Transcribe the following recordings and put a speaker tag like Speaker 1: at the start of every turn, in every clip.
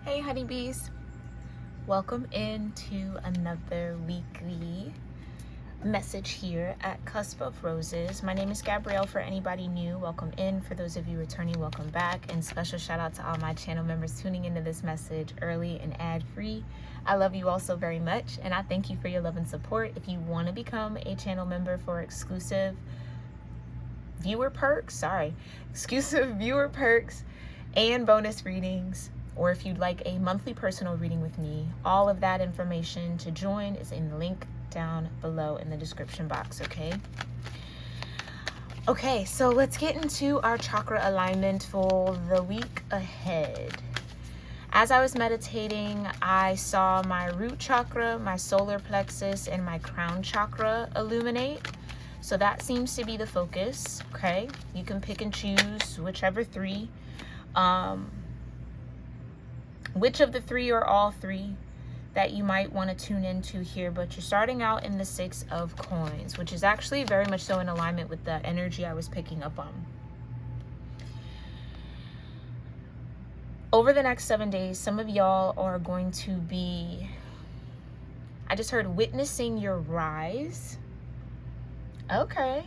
Speaker 1: Hey honeybees, welcome into another weekly message here at Cusp of Roses. My name is Gabrielle. For anybody new, welcome in. For those of you returning, welcome back. And special shout out to all my channel members tuning into this message early and ad-free. I love you all so very much, and I thank you for your love and support. If you want to become a channel member for exclusive viewer perks and bonus readings, or if you'd like a monthly personal reading with me, all of that information to join is in the link down below in the description box, okay? Okay, so let's get into our chakra alignment for the week ahead. As I was meditating, I saw my root chakra, my solar plexus, and my crown chakra illuminate. So that seems to be the focus, okay? You can pick and choose whichever three. Which of the three or all three that you might want to tune into here, but you're starting out in the 6 of coins, which is actually very much so in alignment with the energy I was picking up on. Over the next 7 days, some of y'all are going to be, I just heard, witnessing your rise. Okay.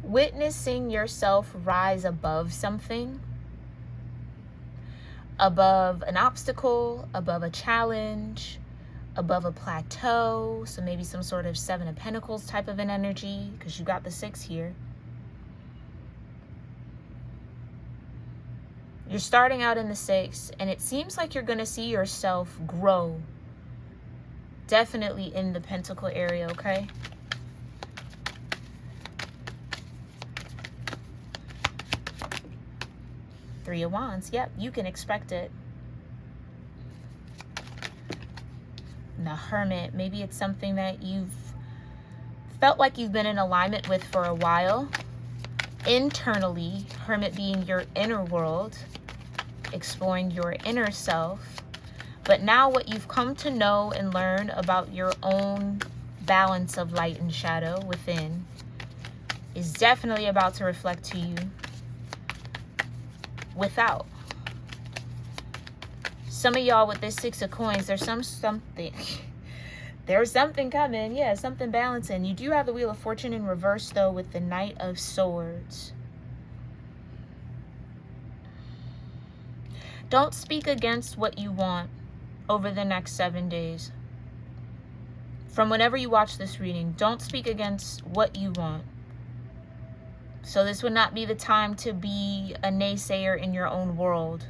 Speaker 1: Witnessing yourself rise above something. Above an obstacle, above a challenge, above a plateau. So maybe some sort of 7 of Pentacles type of an energy, because you got the 6 here. You're starting out in the 6, and it seems like you're going to see yourself grow. Definitely in the Pentacle area, okay? Three of Wands. Yep, you can expect it. And the Hermit. Maybe it's something that you've felt like you've been in alignment with for a while. Internally, Hermit being your inner world, exploring your inner self. But now what you've come to know and learn about your own balance of light and shadow within is definitely about to reflect to you without. Some of y'all with this 6 of coins, there's something there's something coming. Yeah, something balancing. You do have the Wheel of Fortune in reverse though, with the Knight of Swords. Don't speak against what you want over the next 7 days. From whenever you watch this reading, don't speak against what you want. So this would not be the time to be a naysayer in your own world,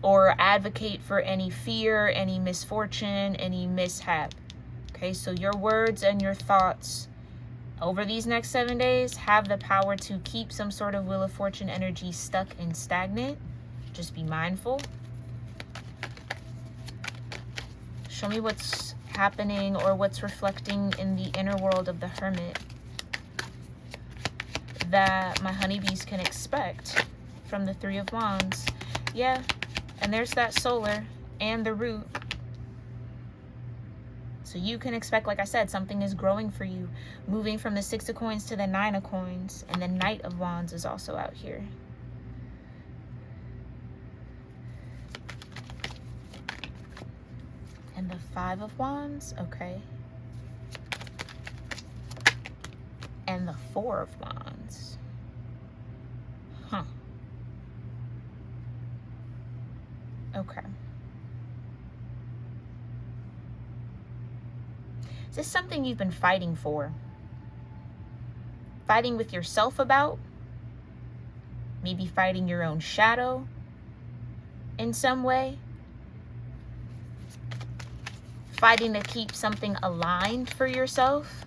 Speaker 1: or advocate for any fear, any misfortune, any mishap. Okay, so your words and your thoughts over these next 7 days have the power to keep some sort of Wheel of Fortune energy stuck and stagnant. Just be mindful. Show me what's happening or what's reflecting in the inner world of the Hermit that my honeybees can expect from the 3 of Wands. Yeah, and there's that solar and the root. So you can expect, like I said, something is growing for you, moving from the 6 of coins to the 9 of coins, and the Knight of Wands is also out here. And the 5 of Wands, okay. And the 4 of Wands. Huh. Okay. Is this something you've been fighting for? Fighting with yourself about? Maybe fighting your own shadow in some way? Fighting to keep something aligned for yourself?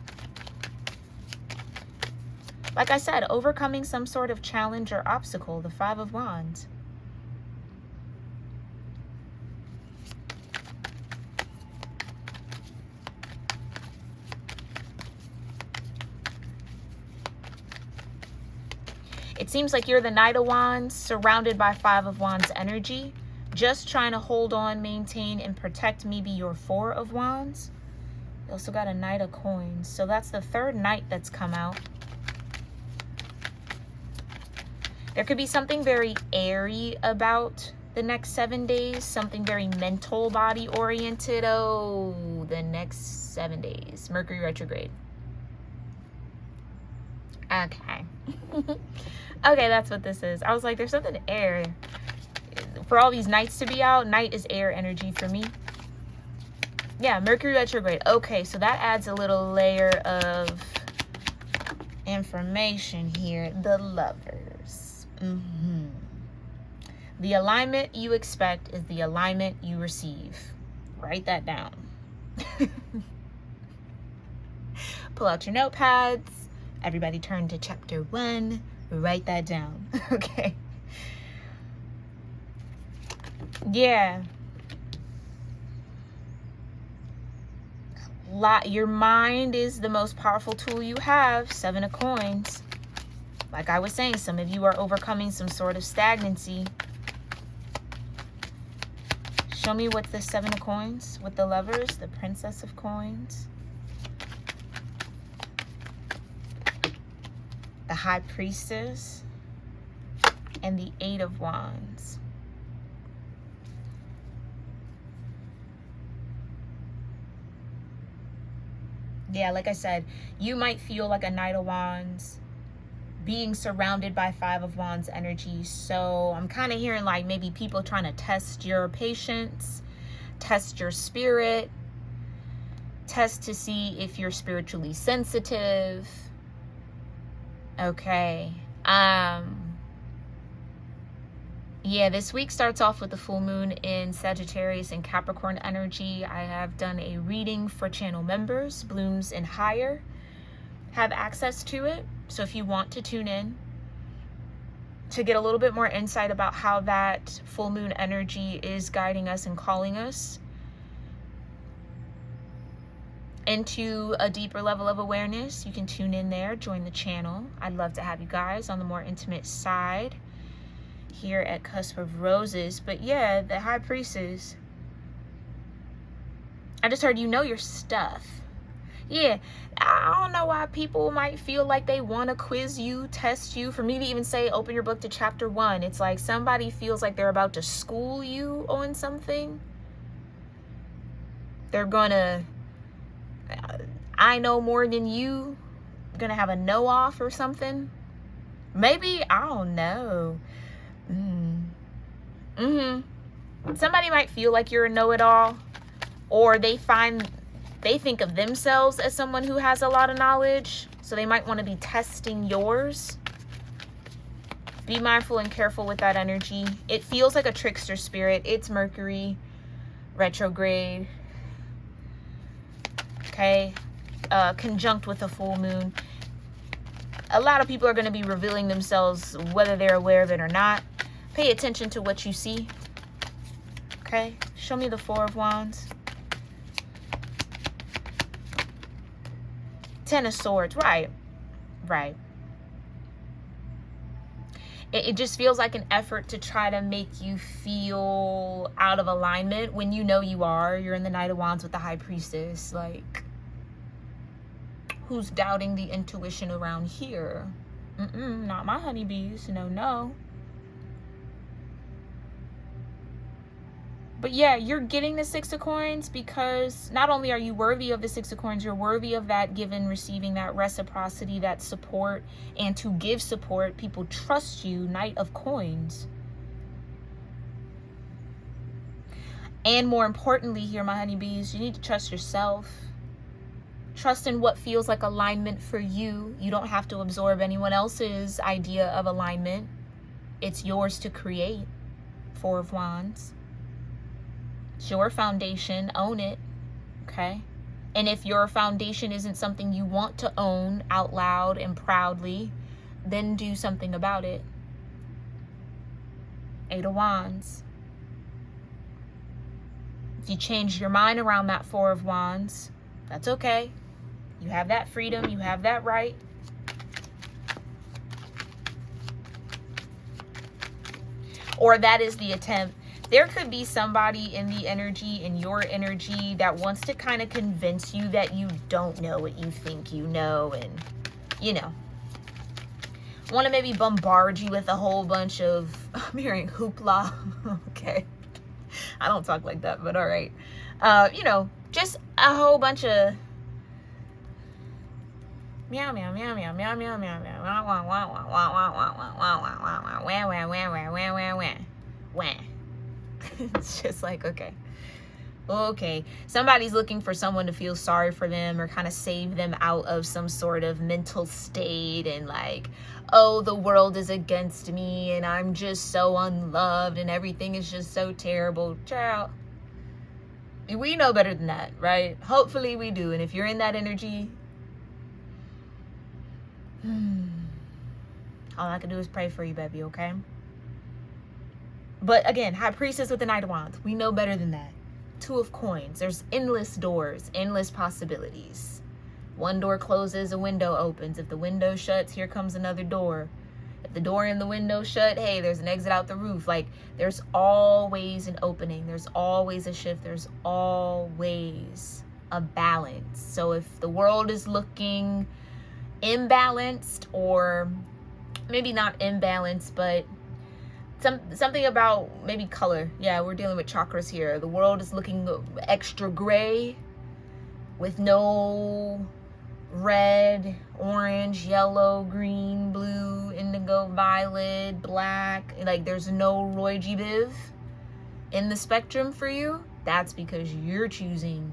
Speaker 1: Like I said, overcoming some sort of challenge or obstacle, the 5 of Wands. It seems like you're the Knight of Wands surrounded by 5 of Wands energy, just trying to hold on, maintain, and protect maybe your 4 of Wands. You also got a Knight of Coins. So that's the third Knight that's come out. There could be something very airy about the next 7 days, something very mental, body oriented. Oh, the next 7 days, Mercury retrograde. Okay. Okay, that's what this is. I was like, there's something air. For all these nights to be out, night is air energy for me. Yeah, Mercury retrograde. Okay, so that adds a little layer of information here. The Lovers. The alignment you expect is the alignment you receive. Write that down. Pull out your notepads. Everybody turn to chapter 1. Write that down. Okay. Yeah. Your mind is the most powerful tool you have. 7 of Coins. Like I was saying, some of you are overcoming some sort of stagnancy. Show me what's the 7 of Coins with the Lovers, the Princess of Coins, the High Priestess, and the 8 of Wands. Yeah, like I said, you might feel like a Knight of Wands being surrounded by 5 of Wands energy. So I'm kind of hearing like maybe people trying to test your patience, test your spirit, test to see if you're spiritually sensitive. Okay. Yeah, this week starts off with the full moon in Sagittarius and Capricorn energy. I have done a reading for channel members. Blooms and higher have access to it. So if you want to tune in to get a little bit more insight about how that full moon energy is guiding us and calling us into a deeper level of awareness, you can tune in there, join the channel. I'd love to have you guys on the more intimate side here at Cusp of Roses. But yeah, the High Priestess, I just heard you know your stuff. Yeah, I don't know why people might feel like they want to quiz you, test you. For me to even say open your book to chapter 1, it's like somebody feels like they're about to school you on something. They're gonna, I know more than you, gonna have a know off or something. Maybe, I don't know. Somebody might feel like you're a know-it-all, or they think of themselves as someone who has a lot of knowledge, so they might want to be testing yours. Be mindful and careful with that energy. It feels like a trickster spirit. It's Mercury retrograde. Okay, conjunct with a full moon. A lot of people are going to be revealing themselves whether they're aware of it or not. Pay attention to what you see. Okay, show me the 4 of Wands. 10 of Swords. Right. It just feels like an effort to try to make you feel out of alignment when you know you are. You're in the Knight of Wands with the High Priestess. Like, who's doubting the intuition around here? Not my honeybees. No. But yeah, you're getting the 6 of Coins because not only are you worthy of the 6 of Coins, you're worthy of that giving, receiving, that reciprocity, that support. And to give support, people trust you. Knight of Coins. And more importantly here, my honeybees, you need to trust yourself. Trust in what feels like alignment for you. You don't have to absorb anyone else's idea of alignment. It's yours to create. 4 of Wands. It's your foundation. Own it. Okay? And if your foundation isn't something you want to own out loud and proudly, then do something about it. 8 of Wands. If you change your mind around that 4 of Wands, that's okay. You have that freedom. You have that right. Or that is the attempt. There could be somebody in the energy, in your energy, that wants to kind of convince you that you don't know what you think you know. And, you know, want to maybe bombard you with a whole bunch of, I'm hearing hoopla. Okay. I don't talk like that, but all right. You know, just a whole bunch of meow meow meow meow meow meow meow meow wah wah wah wah wah wah wah wah wah wah wah wah wah wah wah wah wah wah. It's just like, okay, somebody's looking for someone to feel sorry for them or kind of save them out of some sort of mental state, and like, oh, the world is against me and I'm just so unloved and everything is just so terrible. Child, we know better than that, right? Hopefully we do. And if you're in that energy, all I can do is pray for you, baby, okay? But again, High Priestess with the Knight of Wands, we know better than that. Two of Coins, there's endless doors, endless possibilities. One door closes, a window opens. If the window shuts, here comes another door. If the door and the window shut, hey, there's an exit out the roof. Like, there's always an opening. There's always a shift. There's always a balance. So if the world is looking imbalanced, or maybe not imbalanced, but something about maybe color. Yeah, we're dealing with chakras here. The world is looking extra gray with no red, orange, yellow, green, blue, indigo, violet, black. Like, there's no Roy G. Biv in the spectrum for you. That's because you're choosing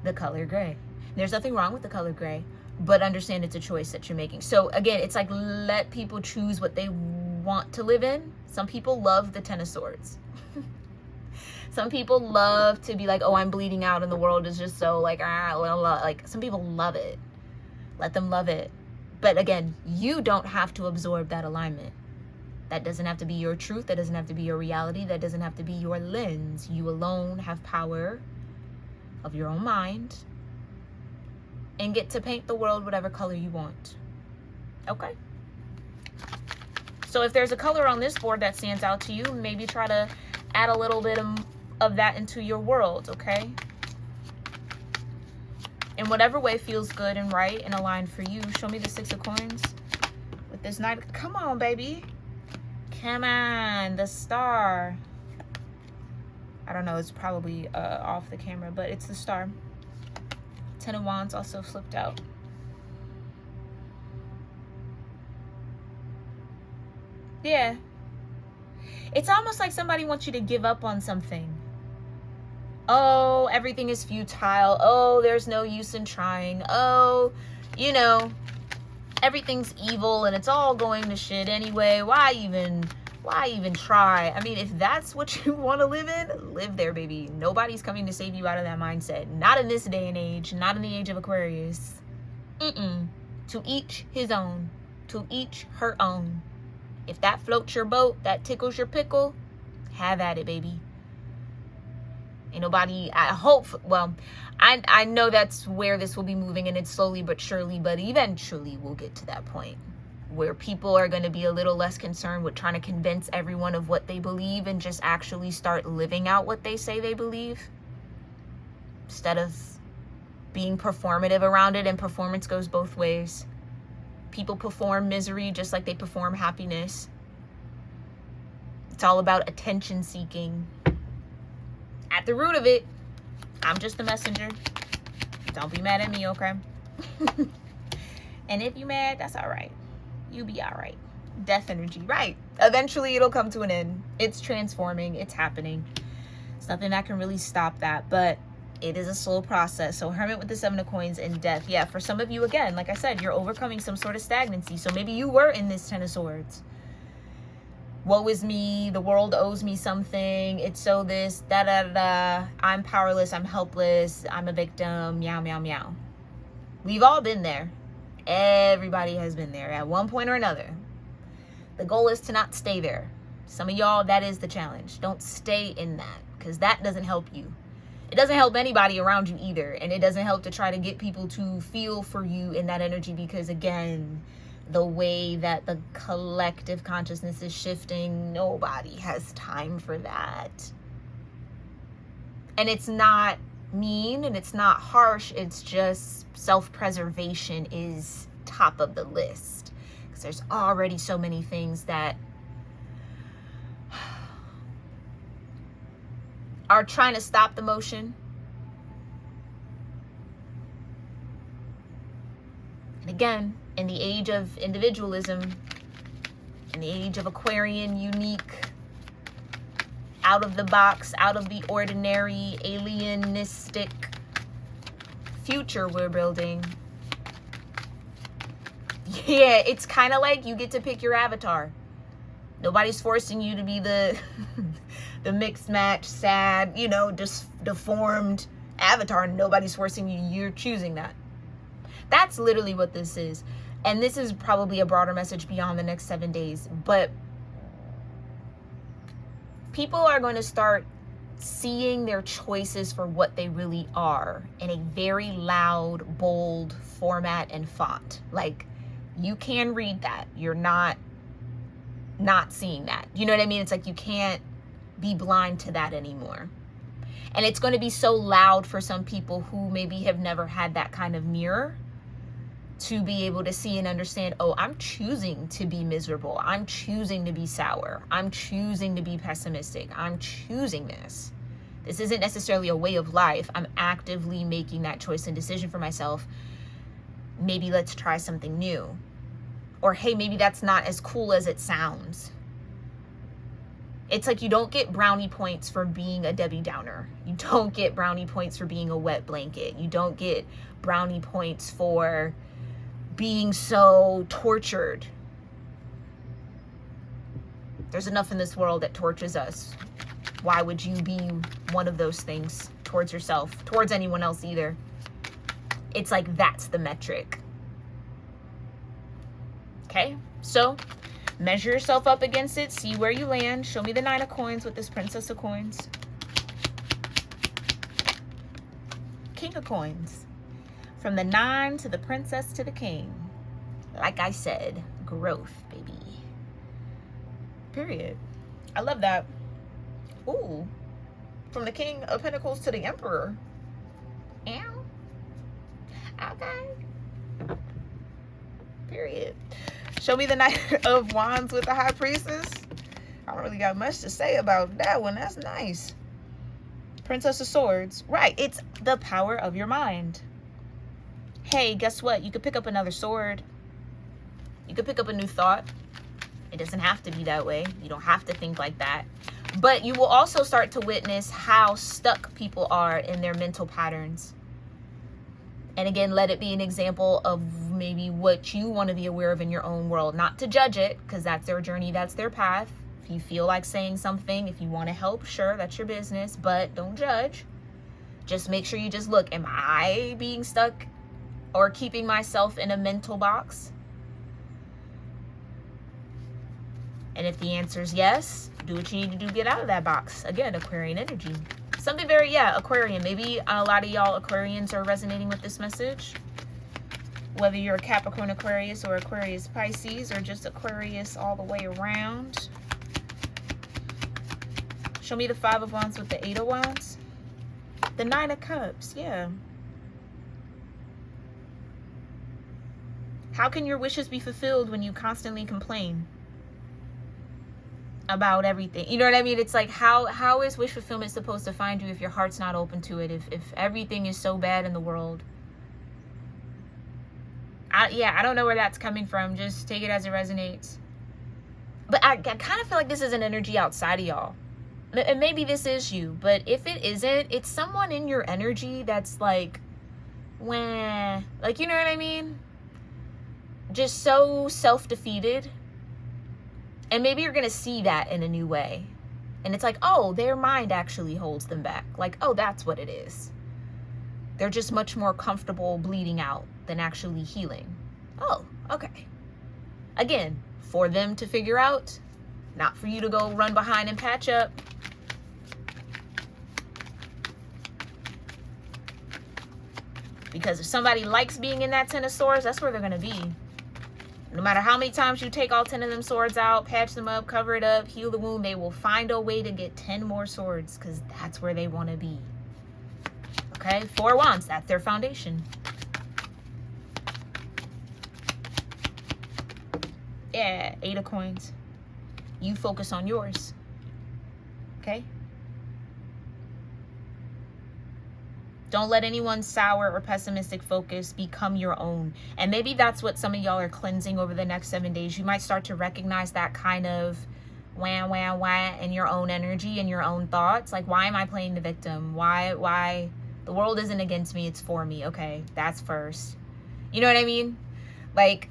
Speaker 1: the color gray. There's nothing wrong with the color gray, but understand it's a choice that you're making. So again, it's like, let people choose what they want to live in. Some people love the Ten of Swords. Some people love to be like, oh, I'm bleeding out and the world is just so like, like, some people love it. Let them love it. But again, you don't have to absorb that alignment. That doesn't have to be your truth. That doesn't have to be your reality. That doesn't have to be your lens. You alone have power of your own mind and get to paint the world whatever color you want. Okay? So if there's a color on this board that stands out to you, maybe try to add a little bit of that into your world, okay? In whatever way feels good and right and aligned for you. Show me the Six of Coins with this Knight. Come on, baby. Come on, the Star. I don't know, it's probably off the camera, but it's the Star. Ten of Wands also flipped out. Yeah. It's almost like somebody wants you to give up on something. Oh, everything is futile. Oh, there's no use in trying. Oh, you know, everything's evil and it's all going to shit anyway. Why even try? I mean, if that's what you want to live in, live there, baby. Nobody's coming to save you out of that mindset. Not in this day and age. Not in the age of Aquarius. To each his own. To each her own. If that floats your boat, that tickles your pickle, have at it, baby. Ain't nobody, I hope, well, I know that's where this will be moving, and it's slowly but surely, but eventually we'll get to that point where people are going to be a little less concerned with trying to convince everyone of what they believe and just actually start living out what they say they believe, instead of being performative around it. And performance goes both ways. People perform misery just like they perform happiness. It's all about attention seeking. At the root of it, I'm just a messenger. Don't be mad at me, okay? And if you mad, that's all right. You be all right. Death energy, right? Eventually it'll come to an end. It's transforming. It's happening. It's nothing that can really stop that, but it is a slow process. So Hermit with the Seven of Coins and Death. Yeah, for some of you, again, like I said, you're overcoming some sort of stagnancy. So maybe you were in this Ten of Swords. Woe is me. The world owes me something. It's so this, da da da. I'm powerless. I'm helpless. I'm a victim. Meow, meow, meow. We've all been there. Everybody has been there at one point or another. The goal is to not stay there. Some of y'all, that is the challenge. Don't stay in that, because that doesn't help you. It doesn't help anybody around you either. And it doesn't help to try to get people to feel for you in that energy, because again, the way that the collective consciousness is shifting, nobody has time for that. And it's not mean and it's not harsh. It's just self-preservation is top of the list. things. There's already so many things that are trying to stop the motion. And again, in the age of individualism, in the age of Aquarian, unique, out of the box, out of the ordinary, alienistic future we're building. Yeah, it's kind of like you get to pick your avatar. Nobody's forcing you to be the the mixed match, sad, you know, just deformed avatar. Nobody's forcing you. You're choosing that. That's literally what this is. And this is probably a broader message beyond the next 7 days. But people are going to start seeing their choices for what they really are in a very loud, bold format and font. Like, you can read that. You're not seeing that. You know what I mean? It's like you can't be blind to that anymore. And it's going to be so loud for some people who maybe have never had that kind of mirror to be able to see and understand, oh, I'm choosing to be miserable. I'm choosing to be sour. I'm choosing to be pessimistic. I'm choosing this. This isn't necessarily a way of life. I'm actively making that choice and decision for myself. Maybe let's try something new. Or, hey, maybe that's not as cool as it sounds. It's like you don't get brownie points for being a Debbie Downer. You don't get brownie points for being a wet blanket. You don't get brownie points for being so tortured. There's enough in this world that tortures us. Why would you be one of those things towards yourself, towards anyone else either? It's like that's the metric. Okay, so measure yourself up against it, see where you land. Show me the 9 of coins with this Princess of Coins. King of Coins. From the 9 to the Princess to the King. Like I said, growth, baby. Period. I love that. Ooh. From the King of Pentacles to the Emperor. Ow. Okay. Period. Show me the Knight of Wands with the High Priestess. I don't really got much to say about that one. That's nice. Princess of Swords. Right. It's the power of your mind. Hey, guess what? You could pick up another sword. You could pick up a new thought. It doesn't have to be that way. You don't have to think like that. But you will also start to witness how stuck people are in their mental patterns. And again, let it be an example of maybe what you want to be aware of in your own world. Not to judge it, because that's their journey, that's their path. If you feel like saying something, if you want to help, sure, that's your business. But don't judge. Just make sure you just look, am I being stuck or keeping myself in a mental box? And if the answer is yes, do what you need to do to get out of that box. Again, Aquarian energy. Something very, Aquarian. Maybe a lot of y'all Aquarians are resonating with this message. Whether you're a Capricorn Aquarius or Aquarius Pisces or just Aquarius all the way around. Show me the 5 of Wands with the 8 of Wands. The 9 of Cups, yeah. How can your wishes be fulfilled when you constantly complain about everything? You know what I mean? It's like, how is wish fulfillment supposed to find you if your heart's not open to it? If everything is so bad in the world? I don't know where that's coming from. Just take it as it resonates. But I kind of feel like this is an energy outside of y'all. And maybe this is you. But if it isn't, it's someone in your energy that's like, wah. Like, you know what I mean? Just so self-defeated. And maybe you're going to see that in a new way. And it's like, oh, their mind actually holds them back. Like, oh, that's what it is. They're just much more comfortable bleeding out than actually healing. Oh, okay. Again, for them to figure out, not for you to go run behind and patch up. Because if somebody likes being in that 10 of Swords, that's where they're going to be. No matter how many times you take all 10 of them swords out, patch them up, cover it up, heal the wound, they will find a way to get 10 more swords because that's where they want to be. Okay? 4 Wands, that's their foundation. Yeah, 8 of coins. You focus on yours. Okay? Don't let anyone's sour or pessimistic focus become your own. And maybe that's what some of y'all are cleansing over the next 7 days. You might start to recognize that kind of wah in your own energy and your own thoughts. Like, why am I playing the victim? Why? The world isn't against me, it's for me. Okay, that's first. You know what I mean? Like,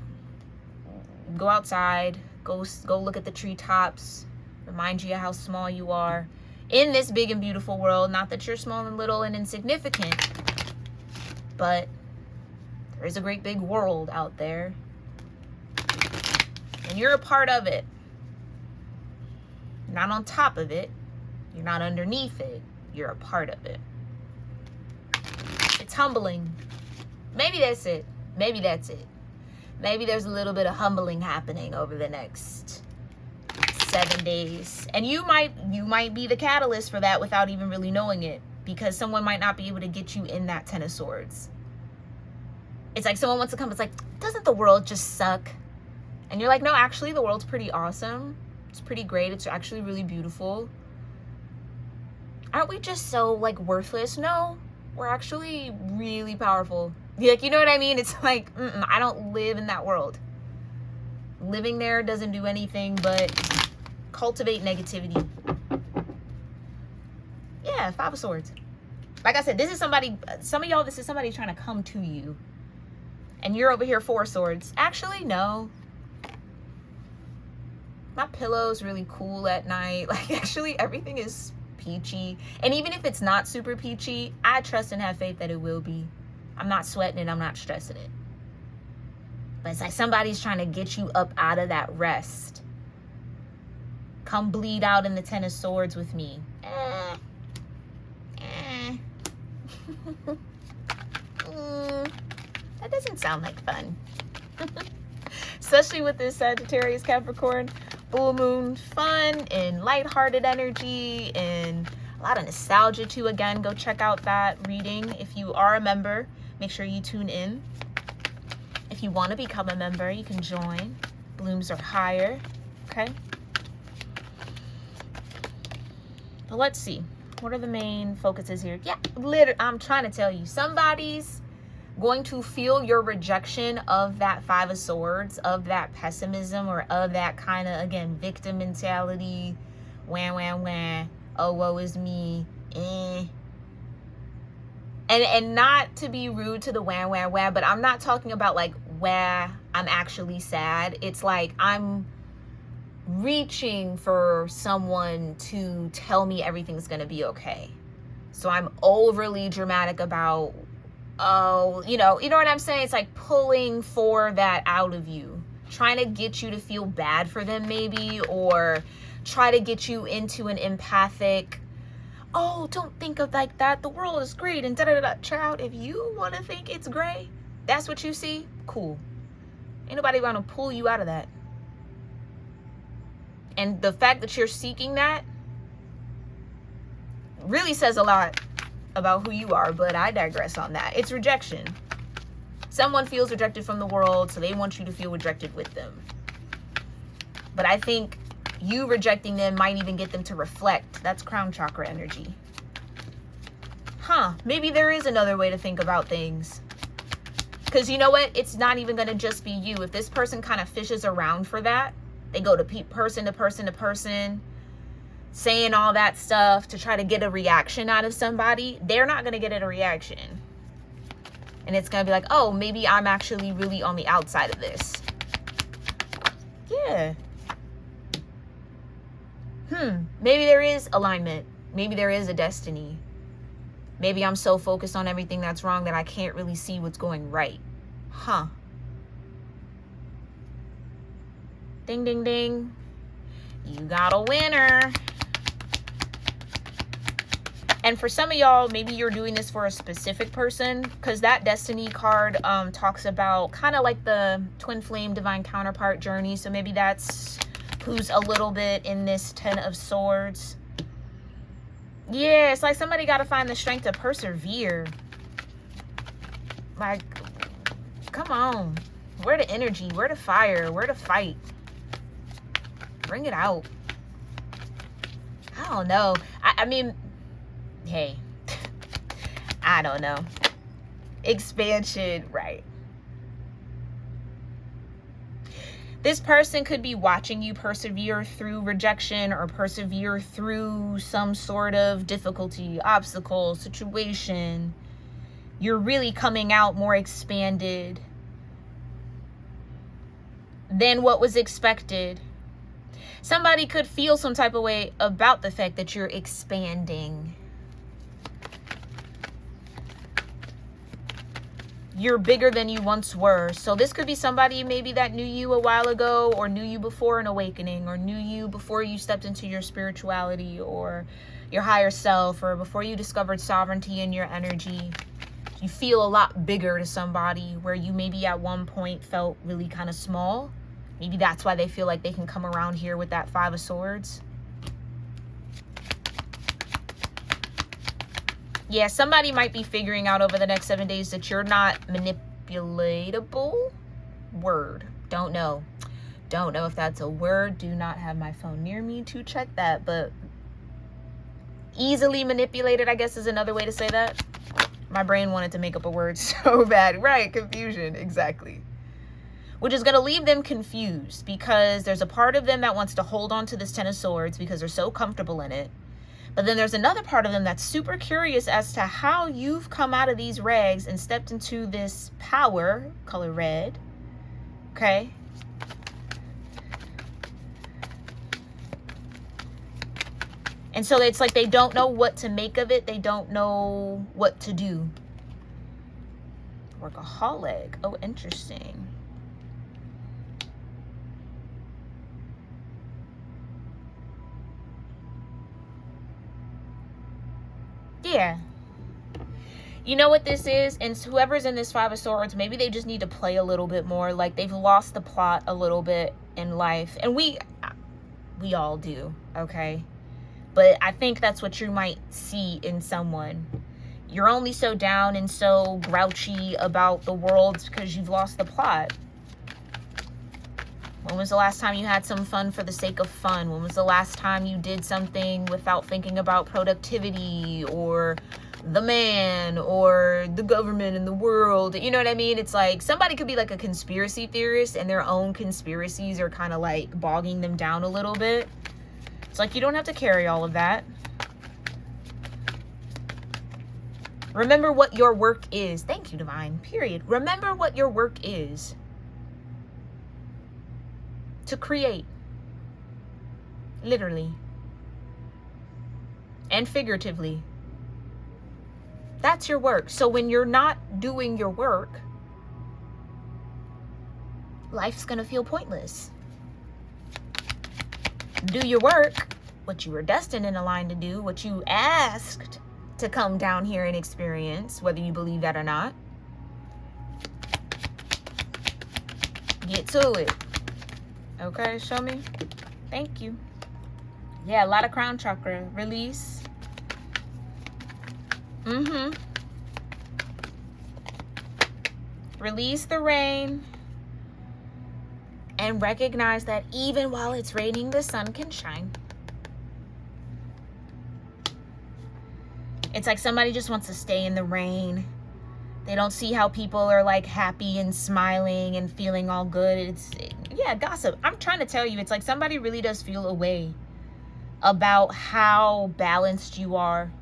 Speaker 1: go outside, go look at the treetops, remind you of how small you are in this big and beautiful world. Not that you're small and little and insignificant, but there is a great big world out there, and you're a part of it. You're not on top of it, you're not underneath it, you're a part of it. It's humbling. Maybe that's it. Maybe that's it. Maybe there's a little bit of humbling happening over the next 7 days. And you might be the catalyst for that without even really knowing it, because someone might not be able to get you in that 10 of swords. It's like someone wants to come, it's like, doesn't the world just suck? And you're like, no, actually the world's pretty awesome. It's pretty great. It's actually really beautiful. Aren't we just so like worthless? No, we're actually really powerful. Like, you know what I mean? It's like, I don't live in that world. Living there doesn't do anything but cultivate negativity. Yeah, 5 of swords. Like I said, this is somebody, some of y'all, this is somebody trying to come to you. And you're over here 4 swords. Actually, no. My pillow's really cool at night. Like, actually, everything is peachy. And even if it's not super peachy, I trust and have faith that it will be. I'm not sweating it. I'm not stressing it. But it's like somebody's trying to get you up out of that rest. Come bleed out in the 10 of swords with me. That doesn't sound like fun. Especially with this Sagittarius Capricorn full moon. Fun and lighthearted energy and a lot of nostalgia too. Again, go check out that reading. If you are a member, make sure you tune in. If you want to become a member, you can join. Blooms are higher. Okay. But let's see. What are the main focuses here? Yeah, literally, I'm trying to tell you, somebody's going to feel your rejection of that 5 of swords, of that pessimism, or of that kind of, again, victim mentality. Wah. Oh, woe is me. And not to be rude to the wah, but I'm not talking about like, wah, I'm actually sad. It's like I'm reaching for someone to tell me everything's gonna be okay. So I'm overly dramatic about, oh, you know what I'm saying? It's like pulling for that out of you, trying to get you to feel bad for them maybe, or try to get you into an empathic, oh, don't think of like that, the world is great and da-da-da-da. Child, if you want to think it's gray, that's what you see, cool. Ain't nobody gonna pull you out of that. And the fact that you're seeking that really says a lot about who you are, but I digress on that. It's rejection. Someone feels rejected from the world, so they want you to feel rejected with them. But I think you rejecting them might even get them to reflect. That's crown chakra energy. Maybe there is another way to think about things. Because you know what? It's not even going to just be you. If this person kind of fishes around for that, they go to person to person, saying all that stuff to try to get a reaction out of somebody, they're not going to get a reaction. And it's going to be like, oh, maybe I'm actually really on the outside of this. Yeah. Maybe there is alignment. Maybe there is a destiny. Maybe I'm so focused on everything that's wrong that I can't really see what's going right. Ding, ding, ding. You got a winner. And for some of y'all, maybe you're doing this for a specific person, because that destiny card talks about kind of like the twin flame divine counterpart journey. So maybe that's who's a little bit in this 10 of swords. Yeah, it's like somebody got to find the strength to persevere. Like, come on. Where the energy? Where the fire? Where the fight? Bring it out. I don't know. I mean, hey, I don't know. Expansion, right. This person could be watching you persevere through rejection or persevere through some sort of difficulty, obstacle, situation. You're really coming out more expanded than what was expected. Somebody could feel some type of way about the fact that you're expanding. You're bigger than you once were. So this could be somebody maybe that knew you a while ago, or knew you before an awakening, or knew you before you stepped into your spirituality or your higher self, or before you discovered sovereignty in your energy. You feel a lot bigger to somebody where you maybe at one point felt really kind of small. Maybe that's why they feel like they can come around here with that 5 of Swords. Yeah, somebody might be figuring out over the next 7 days that you're not manipulatable. Word. Don't know. Don't know if that's a word. Do not have my phone near me to check that. But easily manipulated, I guess, is another way to say that. My brain wanted to make up a word so bad. Right, confusion. Exactly. Which is going to leave them confused, because there's a part of them that wants to hold on to this 10 of Swords because they're so comfortable in it. But then there's another part of them that's super curious as to how you've come out of these rags and stepped into this power, color red. Okay? And so it's like they don't know what to make of it. They don't know what to do. Workaholic. Oh, interesting. Yeah. You know what this is? And whoever's in this 5 of Swords, maybe they just need to play a little bit more. Like they've lost the plot a little bit in life. And we all do, okay? But I think that's what you might see in someone. You're only so down and so grouchy about the world because you've lost the plot. When was the last time you had some fun for the sake of fun? When was the last time you did something without thinking about productivity or the man or the government and the world? You know what I mean? It's like somebody could be like a conspiracy theorist and their own conspiracies are kind of like bogging them down a little bit. It's like you don't have to carry all of that. Remember what your work is. Thank you, Divine. Period. Remember what your work is. To create. Literally. And figuratively. That's your work. So when you're not doing your work, life's gonna feel pointless. Do your work, what you were destined and aligned to do, what you asked to come down here and experience, whether you believe that or not. Get to it. Okay, show me. Thank you. Yeah, a lot of crown chakra. Release. Release the rain. And recognize that even while it's raining, the sun can shine. It's like somebody just wants to stay in the rain. They don't see how people are like happy and smiling and feeling all good. Yeah, gossip. I'm trying to tell you, it's like somebody really does feel a way about how balanced you are.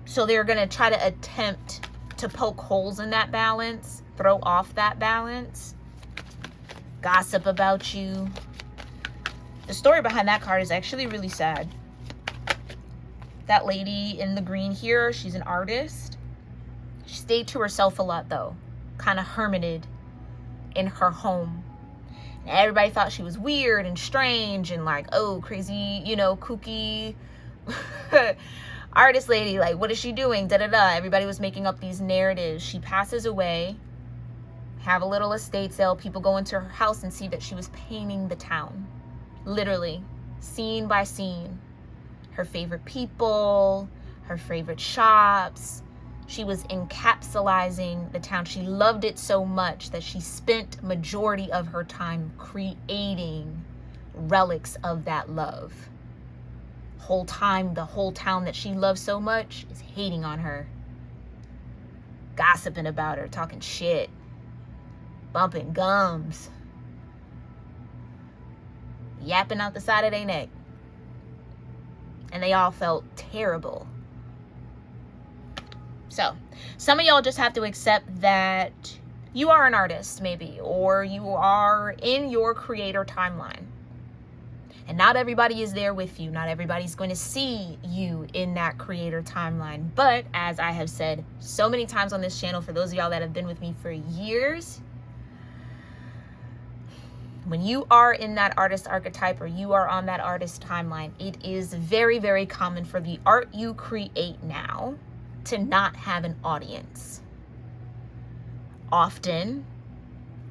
Speaker 1: So they're going to try to attempt to poke holes in that balance, throw off that balance, gossip about you. The story behind that card is actually really sad. That lady in the green here, she's an artist. She stayed to herself a lot though, kind of hermited in her home. And everybody thought she was weird and strange and like, oh, crazy, you know, kooky artist lady. Like, what is she doing? Da-da-da. Everybody was making up these narratives. She passes away, have a little estate sale. People go into her house and see that she was painting the town. Literally, scene by scene. Her favorite people, her favorite shops, She was encapsulating the town. She loved it so much that she spent majority of her time creating relics of that love. Whole time, the whole town that she loved so much is hating on her, gossiping about her, talking shit, bumping gums, yapping out the side of their neck. And they all felt terrible. So, some of y'all just have to accept that you are an artist, maybe, or you are in your creator timeline. And not everybody is there with you. Not everybody's going to see you in that creator timeline. But as I have said so many times on this channel, for those of y'all that have been with me for years, when you are in that artist archetype or you are on that artist timeline, it is very, very common for the art you create now to not have an audience. Often,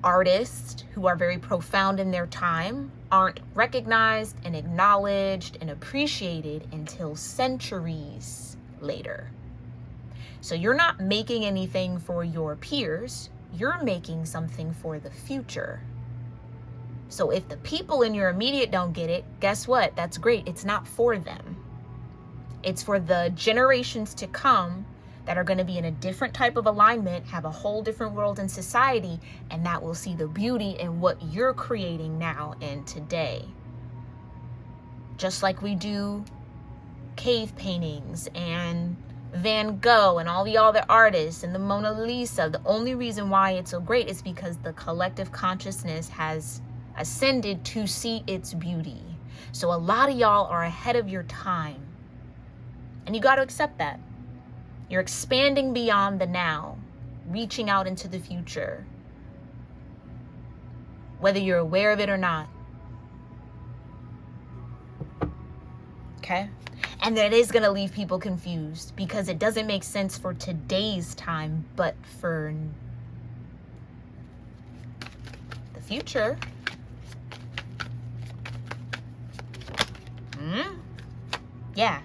Speaker 1: artists who are very profound in their time aren't recognized and acknowledged and appreciated until centuries later. So you're not making anything for your peers, you're making something for the future. So if the people in your immediate don't get it, guess what? That's great. It's not for them. It's for the generations to come that are going to be in a different type of alignment, have a whole different world and society, and that will see the beauty in what you're creating now and today. Just like we do cave paintings and Van Gogh and all the other artists and the Mona Lisa, the only reason why it's so great is because the collective consciousness has ascended to see its beauty. So a lot of y'all are ahead of your time. And you got to accept that. You're expanding beyond the now, reaching out into the future, whether you're aware of it or not. Okay? And that is going to leave people confused because it doesn't make sense for today's time, but for the future. Yeah.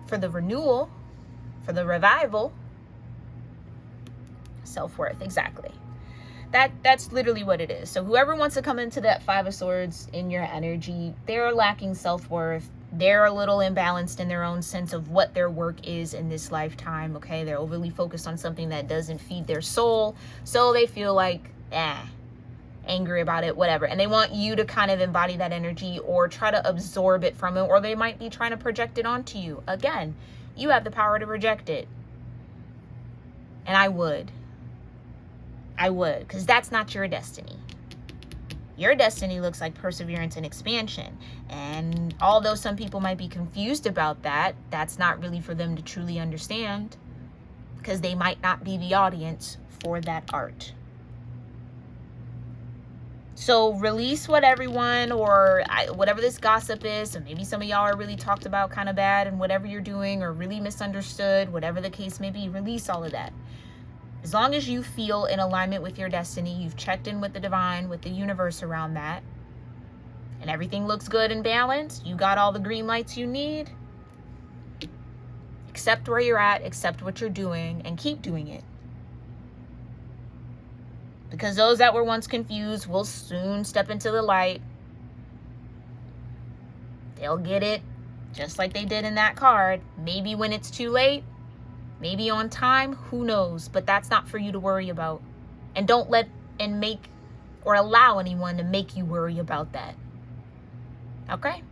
Speaker 1: For the renewal, for the revival, self-worth, exactly. That's literally what it is. So whoever wants to come into that Five of Swords in your energy, they're lacking self-worth. They're a little imbalanced in their own sense of what their work is in this lifetime, okay? They're overly focused on something that doesn't feed their soul, so they feel like, angry about it, whatever. And they want you to kind of embody that energy or try to absorb it from it, or they might be trying to project it onto you. Again, you have the power to reject it. And I would, because that's not your destiny. Your destiny looks like perseverance and expansion. And although some people might be confused about that, that's not really for them to truly understand, because they might not be the audience for that art. So release what everyone whatever this gossip is, and maybe some of y'all are really talked about kind of bad and whatever you're doing, or really misunderstood, whatever the case may be, release all of that. As long as you feel in alignment with your destiny, you've checked in with the divine, with the universe around that, and everything looks good and balanced, you got all the green lights you need, accept where you're at, accept what you're doing, and keep doing it. Because those that were once confused will soon step into the light. They'll get it just like they did in that card. Maybe when it's too late, maybe on time, who knows? But that's not for you to worry about. And don't let and make or allow anyone to make you worry about that. Okay?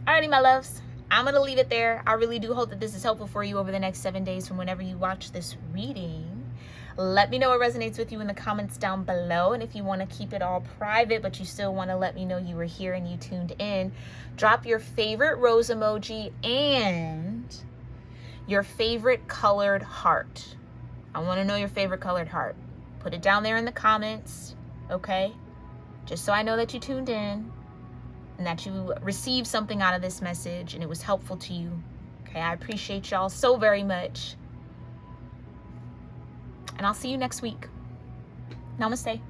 Speaker 1: Alrighty, my loves. I'm going to leave it there. I really do hope that this is helpful for you over the next 7 days from whenever you watch this reading. Let me know what resonates with you in the comments down below. And if you want to keep it all private, but you still want to let me know you were here and you tuned in, drop your favorite rose emoji and your favorite colored heart. I want to know your favorite colored heart. Put it down there in the comments, okay? Just so I know that you tuned in and that you received something out of this message and it was helpful to you. Okay, I appreciate y'all so very much. And I'll see you next week. Namaste.